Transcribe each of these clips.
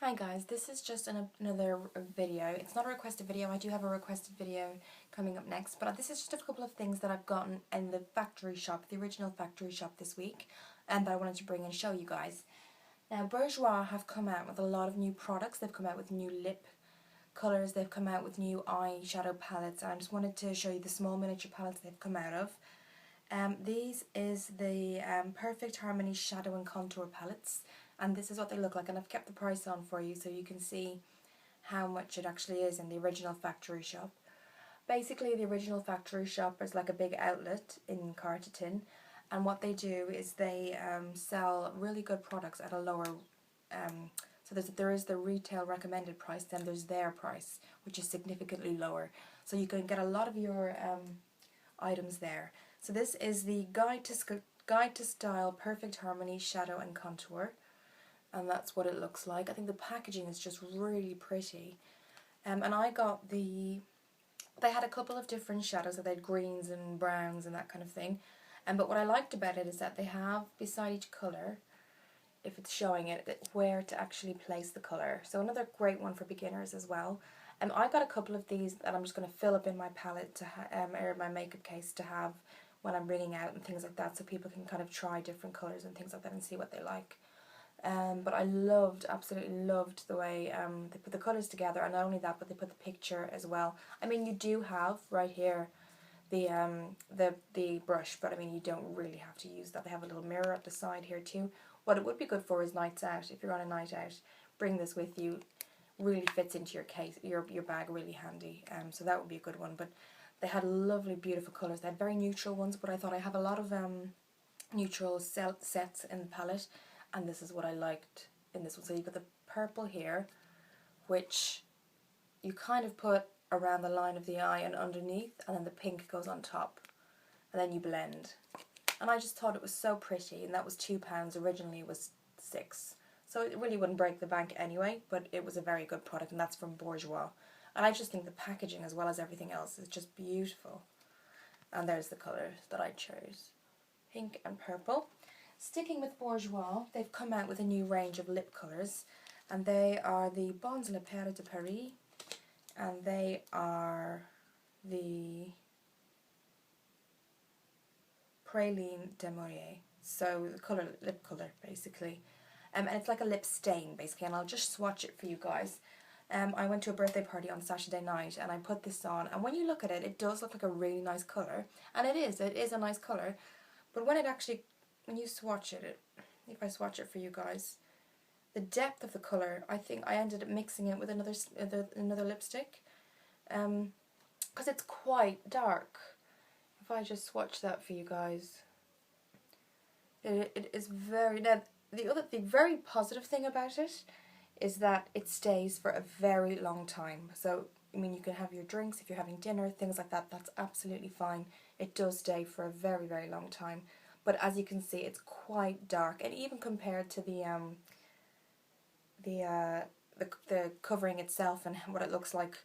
Hi guys, this is just another video. It's not a requested video. I do have a requested video coming up next, but this is just a couple of things that I've gotten in the factory shop, the original factory shop this week, and that I wanted to bring and show you guys. Now, Bourjois have come out with a lot of new products. They've come out with new lip colours, they've come out with new eyeshadow palettes, and I just wanted to show you the small miniature palettes they've come out of. These is the Perfect Harmony Shadow and Contour palettes, and this is what they look like, and I've kept the price on for you so you can see how much it actually is in the original factory shop. Basically, the original factory shop is like a big outlet in Carterton, and what they do is they sell really good products at a lower so there is the retail recommended price, then there's their price, which is significantly lower, so you can get a lot of your items there. So this is the Guide to Style Perfect Harmony Shadow and Contour, and that's what it looks like. I think the packaging is just really pretty. And I got they had a couple of different shadows, so they had greens and browns and that kind of thing. But what I liked about it is that they have beside each colour, if it's showing it, where to actually place the colour. So another great one for beginners as well. I got a couple of these that I'm just going to fill up in my palette to or my makeup case to have when I'm bringing out and things like that, so people can kind of try different colours and things like that and see what they like. But I absolutely loved the way they put the colours together, and not only that, but they put the picture as well. I mean, you do have right here the brush, but I mean, you don't really have to use that. They have a little mirror at the side here too. What it would be good for is nights out. If you're on a night out, bring this with you. Really fits into your case, your bag really handy. So that would be a good one. But they had lovely, beautiful colours. They had very neutral ones, but I thought I have a lot of neutral sets in the palette, and this is what I liked in this one. So you've got the purple here, which you kind of put around the line of the eye and underneath, and then the pink goes on top, and then you blend. And I just thought it was so pretty, and that was £2. Originally it was £6. So it really wouldn't break the bank anyway, but it was a very good product, and that's from Bourjois. And I just think the packaging as well as everything else is just beautiful. And there's the colours that I chose, pink and purple. Sticking with Bourjois, they've come out with a new range of lip colours, and they are the Bons Le Père de Paris, and they are the Praline de Mourier. So the lip colour basically. And it's like a lip stain basically, and I'll just swatch it for you guys. I went to a birthday party on Saturday night and I put this on, and when you look at it, it does look like a really nice colour, and it is a nice colour, but when you swatch it, if I swatch it for you guys, the depth of the colour, I think I ended up mixing it with another lipstick, because it's quite dark. If I just swatch that for you guys, it is very, now the very positive thing about it is that it stays for a very long time. So, I mean, you can have your drinks, if you're having dinner, things like that, that's absolutely fine. It does stay for a very, very long time. But as you can see, it's quite dark, and even compared to the covering itself and what it looks like,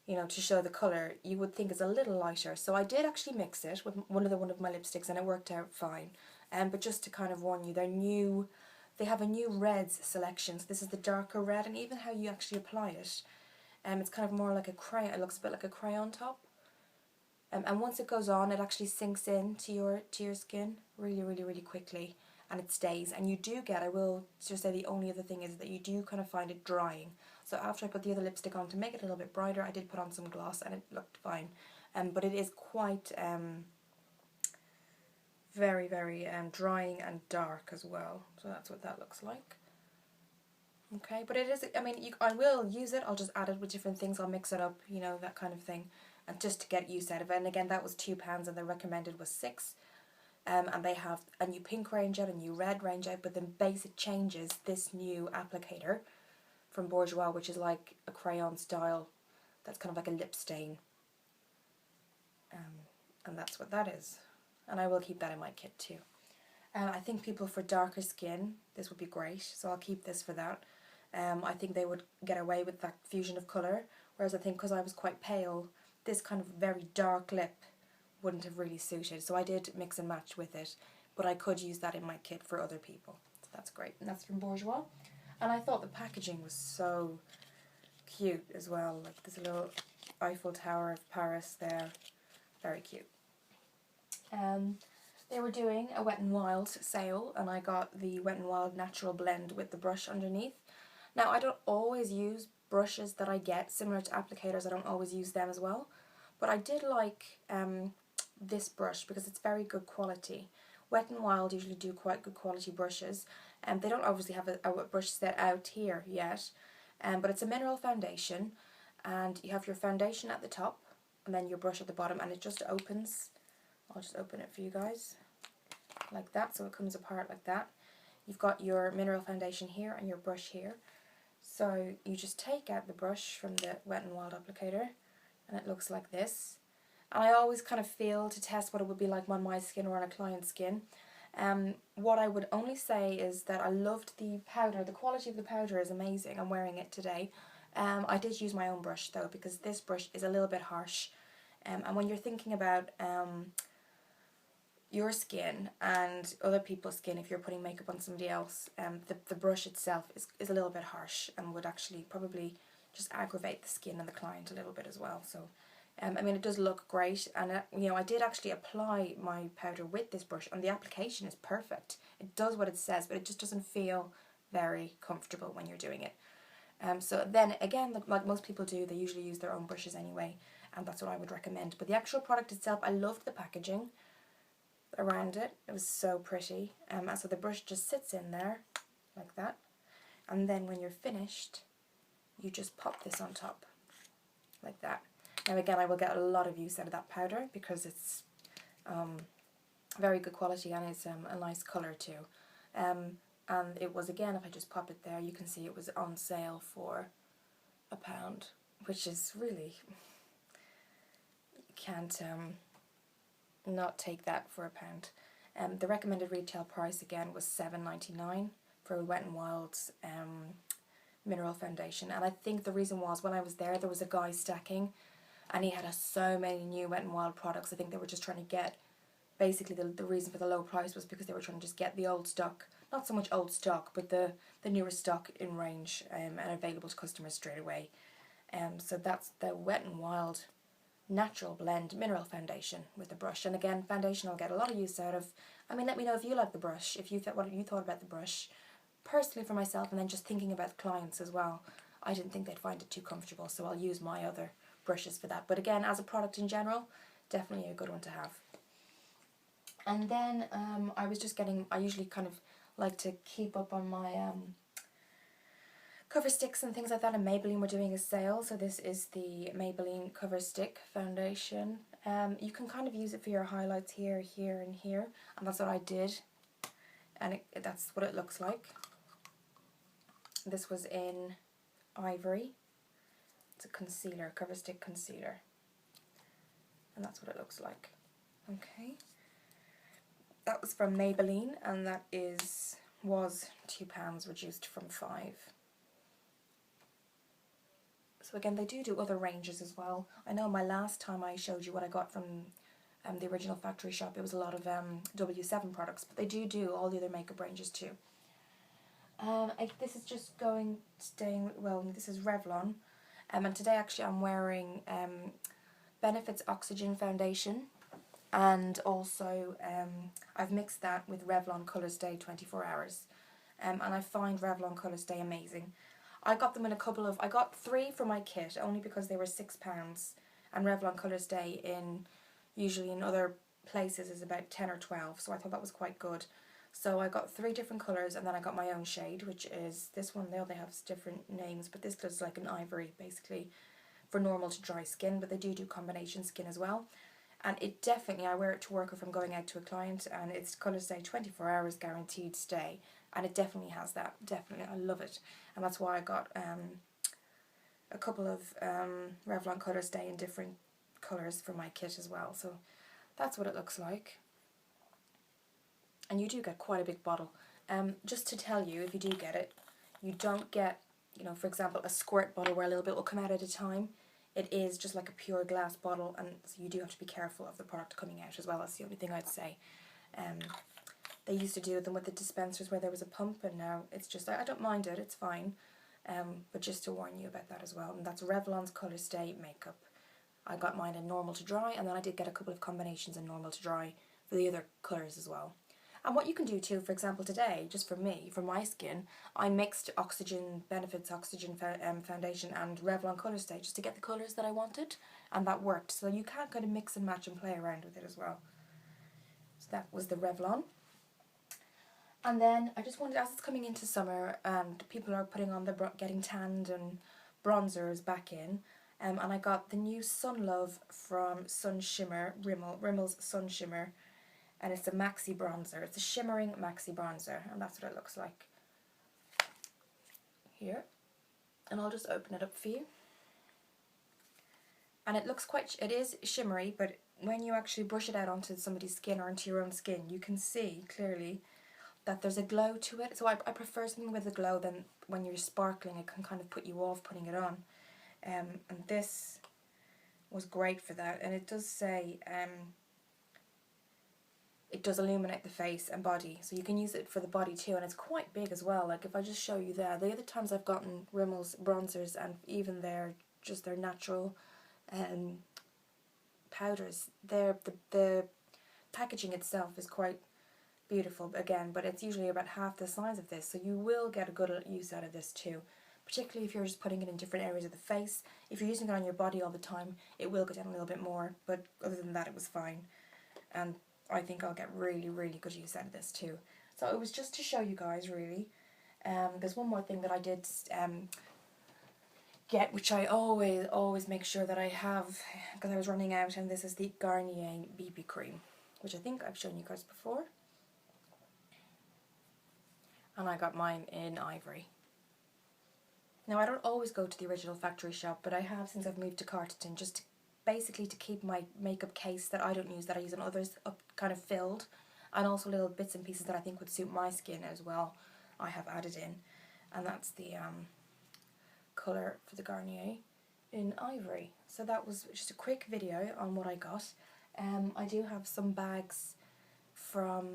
you know, to show the colour, you would think it's a little lighter. So I did actually mix it with one of my lipsticks, and it worked out fine. But just to kind of warn you, they have a new reds selection. So this is the darker red, and even how you actually apply it, it's kind of more like a crayon. It looks a bit like a crayon top. And once it goes on, it actually sinks in to your skin really, really, really quickly, and it stays. And you do get, I will just say, the only other thing is that you do kind of find it drying. So after I put the other lipstick on to make it a little bit brighter, I did put on some gloss, and it looked fine. But it is quite very, very drying and dark as well. So that's what that looks like. Okay, but it is, I mean, I will use it, I'll just add it with different things, I'll mix it up, you know, that kind of thing, and just to get use out of it. And again, that was £2, and the recommended was £6. And they have a new pink range out, a new red range out, but then basic changes this new applicator from Bourjois, which is like a crayon style, that's kind of like a lip stain. And that's what that is. And I will keep that in my kit too. I think people for darker skin, this would be great, so I'll keep this for that. I think they would get away with that fusion of colour, whereas I think because I was quite pale, this kind of very dark lip wouldn't have really suited. So I did mix and match with it, but I could use that in my kit for other people. So that's great, and that's from Bourjois. And I thought the packaging was so cute as well. Like there's a little Eiffel Tower of Paris there. Very cute. They were doing a Wet n Wild sale, and I got the Wet n Wild Natural Blend with the brush underneath. Now, I don't always use brushes that I get, similar to applicators, I don't always use them as well. But I did like this brush because it's very good quality. Wet n Wild usually do quite good quality brushes, and they don't obviously have a brush set out here yet, but it's a mineral foundation, and you have your foundation at the top, and then your brush at the bottom, and it just opens. I'll just open it for you guys, like that, so it comes apart like that. You've got your mineral foundation here and your brush here. So you just take out the brush from the Wet n Wild applicator, and it looks like this. And I always kind of feel to test what it would be like on my skin or on a client's skin. What I would only say is that I loved the powder. The quality of the powder is amazing. I'm wearing it today. I did use my own brush though, because this brush is a little bit harsh. And when you're thinking about your skin and other people's skin, if you're putting makeup on somebody else, the brush itself is a little bit harsh and would actually probably just aggravate the skin and the client a little bit as well. So I mean, it does look great, and you know, I did actually apply my powder with this brush, and the application is perfect. It does what it says, but it just doesn't feel very comfortable when you're doing it. So then again, like most people do, they usually use their own brushes anyway, and that's what I would recommend. But the actual product itself, I loved the packaging around it. It was so pretty. So the brush just sits in there like that, and then when you're finished, you just pop this on top like that. Now again, I will get a lot of use out of that powder because it's very good quality, and it's a nice colour too. And it was, again, if I just pop it there, you can see it was on sale for £1, which is really, you can't not take that for £1. The recommended retail price again was $7.99 for Wet n Wild's mineral foundation, and I think the reason was when I was there was a guy stacking, and he had so many new Wet n Wild products. I think they were just trying to get, basically the reason for the low price was because they were trying to just get the old stock, not so much old stock, but the newer stock in range and available to customers straight away. So that's the Wet n Wild Natural Blend Mineral Foundation with the brush. And again, foundation I'll get a lot of use out of. I mean, let me know if you like the brush, if you what you thought about the brush. Personally for myself, and then just thinking about the clients as well, I didn't think they'd find it too comfortable, so I'll use my other brushes for that. But again, as a product in general, definitely a good one to have. And then I was just getting, I usually kind of like to keep up on my cover sticks and things like that, and Maybelline were doing a sale, so this is the Maybelline Cover Stick Foundation. You can kind of use it for your highlights here, here and here, and that's what I did, and that's what it looks like. This was in Ivory. It's a concealer, cover stick concealer, and that's what it looks like. Okay, that was from Maybelline, and that was £2, reduced from £5. So again, they do other ranges as well. I know my last time I showed you what I got from the original factory shop, it was a lot of W7 products, but they do all the other makeup ranges too. This is just staying, well, this is Revlon, and today actually I'm wearing Benefits Oxygen Foundation, and also I've mixed that with Revlon Colour Stay 24 Hours, and I find Revlon Colour Stay amazing. I got them in I got 3 for my kit, only because they were £6, and Revlon Colour Stay usually in other places is about 10 or 12, so I thought that was quite good. So I got 3 different colours, and then I got my own shade, which is this one there. They have different names, but this looks like an ivory, basically, for normal to dry skin, but they do combination skin as well. And it definitely, I wear it to work if I'm going out to a client, and it's Colour Stay 24 Hours Guaranteed Stay, and it definitely has that, definitely, I love it. And that's why I got a couple of Revlon Colour Stay in different colours for my kit as well, so that's what it looks like. And you do get quite a big bottle. Just to tell you, if you do get it, you don't get, you know, for example, a squirt bottle where a little bit will come out at a time. It is just like a pure glass bottle, and so you do have to be careful of the product coming out as well. That's the only thing I'd say. They used to do them with the dispensers where there was a pump, and now it's just, I don't mind it, it's fine. But just to warn you about that as well. And that's Revlon's Colour Stay Makeup. I got mine in normal to dry, and then I did get a couple of combinations in normal to dry for the other colours as well. And what you can do too, for example today, just for me, for my skin, I mixed Benefits Oxygen Foundation and Revlon Colour Stay just to get the colours that I wanted, and that worked. So you can kind of mix and match and play around with it as well. So that was the Revlon. And then I just wanted, as it's coming into summer and people are putting on getting tanned and bronzers back in, and I got the new Sun Love from Sun Shimmer, Rimmel's Sun Shimmer, and it's a maxi bronzer. It's a shimmering maxi bronzer, and that's what it looks like here. And I'll just open it up for you. And it looks it is shimmery, but when you actually brush it out onto somebody's skin or into your own skin, you can see clearly that there's a glow to it. So I prefer something with a glow than when you're sparkling. It can kind of put you off putting it on. And this was great for that. And it does say, it does illuminate the face and body. So you can use it for the body too. And it's quite big as well. Like if I just show you there, the other times I've gotten Rimmel's bronzers and even their natural powders, the packaging itself is quite beautiful again, but it's usually about half the size of this, so you will get a good use out of this too, particularly if you're just putting it in different areas of the face. If you're using it on your body all the time, it will go down a little bit more, but other than that it was fine, and I think I'll get really good use out of this too. So it was just to show you guys really. There's one more thing that I did get, which I always make sure that I have because I was running out, and this is the Garnier BB cream, which I think I've shown you guys before. And I got mine in Ivory. Now I don't always go to the original factory shop, but I have since I've moved to Carterton, just basically to keep my makeup case that I don't use, that I use on others, up kind of filled, and also little bits and pieces that I think would suit my skin as well I have added in. And that's the colour for the Garnier in Ivory. So that was just a quick video on what I got. I do have some bags from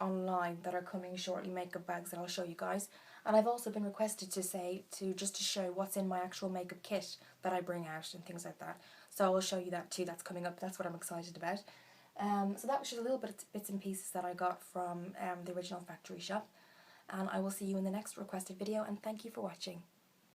online that are coming shortly, makeup bags that I'll show you guys, and I've also been requested to show what's in my actual makeup kit that I bring out and things like that, so I will show you that too. That's coming up. That's what I'm excited about. So that was just a little bit of bits and pieces that I got from the original factory shop, and I will see you in the next requested video, and thank you for watching.